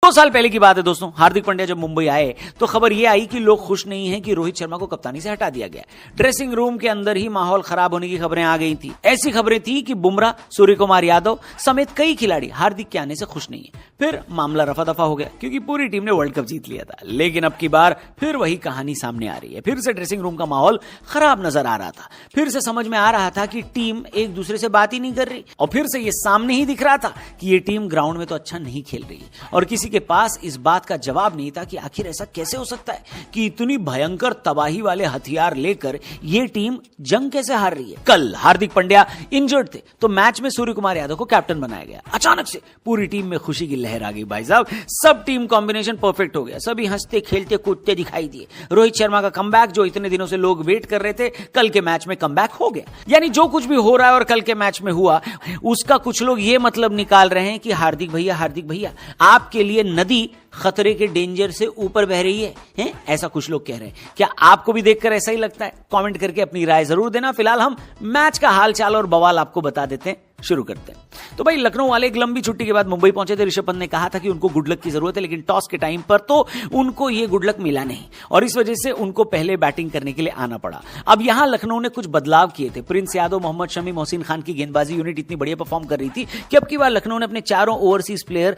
2 साल पहले की बात है दोस्तों, हार्दिक पांड्या जब मुंबई आए तो खबर यह आई कि लोग खुश नहीं हैं कि रोहित शर्मा को कप्तानी से हटा दिया गया। ड्रेसिंग रूम के अंदर ही माहौल खराब होने की खबरें आ गई थी। ऐसी खबरें थी कि बुमराह, सूर्य कुमार यादव समेत कई खिलाड़ी हार्दिक के आने से खुश नहीं है। फिर मामला रफा दफा हो गया क्योंकि पूरी टीम ने वर्ल्ड कप जीत लिया था। लेकिन अब की बार फिर वही कहानी सामने आ रही है। फिर से ड्रेसिंग रूम का माहौल खराब नजर आ रहा था। फिर से समझ में आ रहा था कि टीम एक दूसरे से बात ही नहीं कर रही, और फिर से ये सामने ही दिख रहा था कि ये टीम ग्राउंड में तो अच्छा नहीं खेल रही है और किसी के पास इस बात का जवाब नहीं था कि आखिर ऐसा कैसे हो सकता है कि इतनी भयंकर तबाही वाले हथियार लेकर ये टीम जंग कैसे हार रही है। कल हार्दिक पांड्या इंजर्ड थे तो मैच में सूर्य कुमार यादव को कैप्टन बनाया गया। अचानक से पूरी टीम में खुशी की लहर आ गई भाई साहब। सब टीम कॉम्बिनेशन परफेक्ट हो गया, सभी हंसते खेलते कूदते दिखाई दिए। रोहित शर्मा का कमबैक जो इतने दिनों से लोग वेट कर रहे थे, कल के मैच में कमबैक हो गया। यानी जो कुछ भी हो रहा है और कल के मैच में हुआ उसका कुछ लोग ये मतलब निकाल रहे हैं कि हार्दिक भैया आपके लिए नदी खतरे के डेंजर से ऊपर बह रही है, ऐसा कुछ लोग कह रहे हैं। क्या आपको भी देखकर ऐसा ही लगता है? कमेंट करके अपनी राय जरूर देना। फिलहाल हम मैच का हालचाल और बवाल आपको बता देते हैं, शुरू करते हैं। तो भाई लखनऊ वाले एक लंबी छुट्टी के बाद मुंबई पहुंचे थे। ऋषभ पंत ने कहा था कि उनको गुड लक की जरूरत है, लेकिन टॉस के टाइम पर तो उनको ये गुड लक मिला नहीं और इस वजह से उनको पहले बैटिंग करने के लिए आना पड़ा। अब यहां लखनऊ ने कुछ बदलाव किए थे। प्रिंस यादव, मोहम्मद शमी, मोहसिन खान की गेंदबाजी यूनिट इतनी बढ़िया परफॉर्म कर रही थी कि अब की बार लखनऊ ने अपने चारों ओवरसीज प्लेयर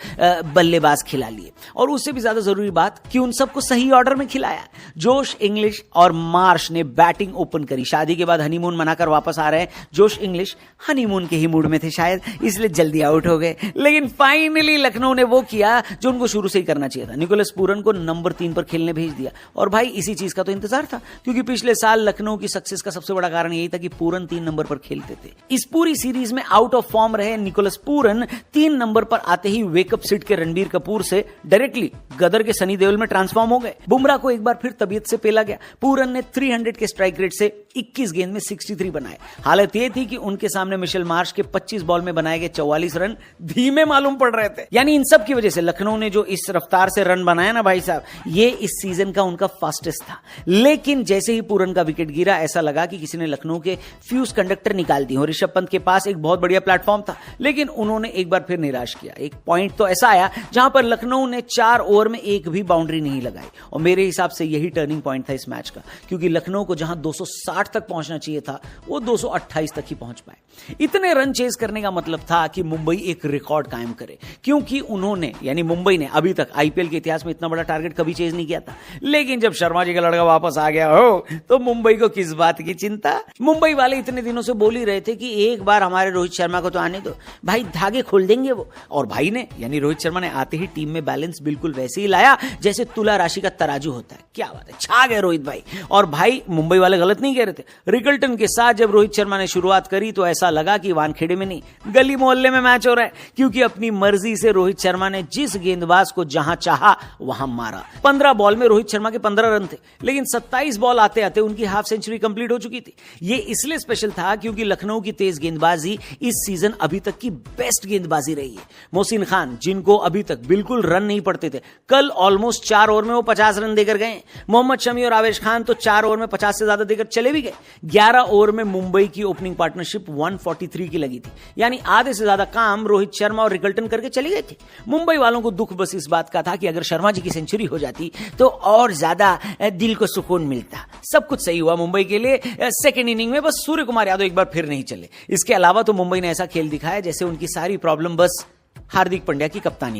बल्लेबाज खिला लिए और उससे भी ज्यादा जरूरी बात कि उन सबको सही ऑर्डर में खिलाया। जोश इंग्लिश और मार्श ने बैटिंग ओपन करी। शादी के बाद हनीमून मनाकर वापस आ रहे हैं जोश इंग्लिश, हनीमून के ही मूड में थे शायद, इसलिए जल्दी आउट हो गए। लेकिन फाइनली लखनऊ ने वो किया जो उनको शुरू से ही करना चाहिए था। निकोलस पूरन को नंबर 3 पर खेलने भेज दिया और भाई इसी चीज का तो इंतजार था क्योंकि पिछले साल लखनऊ की सक्सेस का सबसे बड़ा कारण यही था कि पूरन 3 नंबर पर खेलते थे। इस पूरी सीरीज में आउट ऑफ फॉर्म रहे निकोलस पूरन 3 नंबर पर आते ही वेकअप सिट के रणबीर कपूर से डायरेक्टली गदर के सनी देओल में ट्रांसफॉर्म हो गए। बुमराह को एक बार फिर तबीयत से पेला गया। पूरन ने 300 के स्ट्राइक रेट से 21 गेंद में 63 बनाए। हालत यह थी कि उनके सामने मिशेल मार्श के 25 बॉल में बनाए गए 44 रन धीमे मालूम पड़ रहे थे। यानी इन सब की वजह से लखनऊ ने जो इस रफ्तार से रन बनाया ना भाई साहब, ये इस सीजन का उनका फास्टेस्ट था। लेकिन जैसे ही पूरन का विकेट गिरा ऐसा लगा कि किसी ने लखनऊ के फ्यूज कंडक्टर निकाल दिए। ऋषभ पंत के पास एक बहुत बढ़िया प्लेटफॉर्म था लेकिन उन्होंने एक बार फिर निराश किया। एक पॉइंट तो ऐसा आया जहां पर लखनऊ ने 4 ओवर में एक भी बाउंड्री नहीं लगाई और मेरे हिसाब से यही टर्निंग पॉइंट था इस मैच का, क्योंकि लखनऊ को जहां 260 तक पहुंचना चाहिए था वो 228 तक ही पहुंच पाए। इतने रन चेज करने का मतलब था कि मुंबई एक रिकॉर्ड कायम करे, क्योंकि उन्होंने यानी मुंबई ने अभी तक आईपीएल के इतिहास में इतना बड़ा टारगेट कभी चेज नहीं किया था। लेकिन जब शर्मा जी का लड़का वापस आ गया हो तो मुंबई को किस बात की चिंता। मुंबई वाले इतने दिनों से बोल ही रहे थे कि एक बार हमारे रोहित शर्मा को तो आने दो भाई, धागे खोल देंगे वो। और भाई ने यानी रोहित शर्मा ने आते ही टीम में बैलेंस बिल्कुल वैसे ही लाया जैसे तुला राशि का तराजू होता है। क्या बात है, छा गए रोहित भाई। और भाई मुंबई वाले गलत नहीं कह रहे थे। रिकल्टन के साथ जब रोहित शर्मा ने शुरुआत करी तो ऐसा लगा कि वानखेड़े में नहीं गली मोहल्ले में मैच हो रहा है, क्योंकि अपनी मर्जी से रोहित शर्मा ने जिस गेंदबाज को जहां चाहा वहां मारा। 15 बॉल में रोहित शर्मा के 15 रन थे, लेकिन 27 बॉल आते आते उनकी हाफ सेंचुरी कंप्लीट हो चुकी थी। ये इसलिए स्पेशल था क्योंकि लखनऊ की तेज गेंदबाजी इस सीजन अभी तक की बेस्ट गेंदबाजी रही है। मोहसिन खान, जिनको अभी तक बिल्कुल रन नहीं पड़ते थे, कल ऑलमोस्ट 4 ओवर में वो 50 रन देकर गए। मोहम्मद शमी और आवेश खान तो 4 ओवर में 50 से ज्यादा देकर चले भी गए। 11 ओवर में मुंबई की ओपनिंग पार्टनरशिप 143 की लगी थी, यानी आधे से ज्यादा काम रोहित शर्मा और रिकल्टन करके चले गए थे। मुंबई वालों को दुख बस इस बात का था कि अगर शर्मा जी की सेंचुरी हो जाती तो और ज्यादा दिल को सुकून मिलता। सब कुछ सही हुआ मुंबई के लिए। सेकेंड इनिंग में बस सूर्य कुमार यादव एक बार फिर नहीं चले। इसके अलावा तो मुंबई ने ऐसा खेल दिखाया जैसे उनकी सारी प्रॉब्लम बस हार्दिक पांड्या की कप्तानी।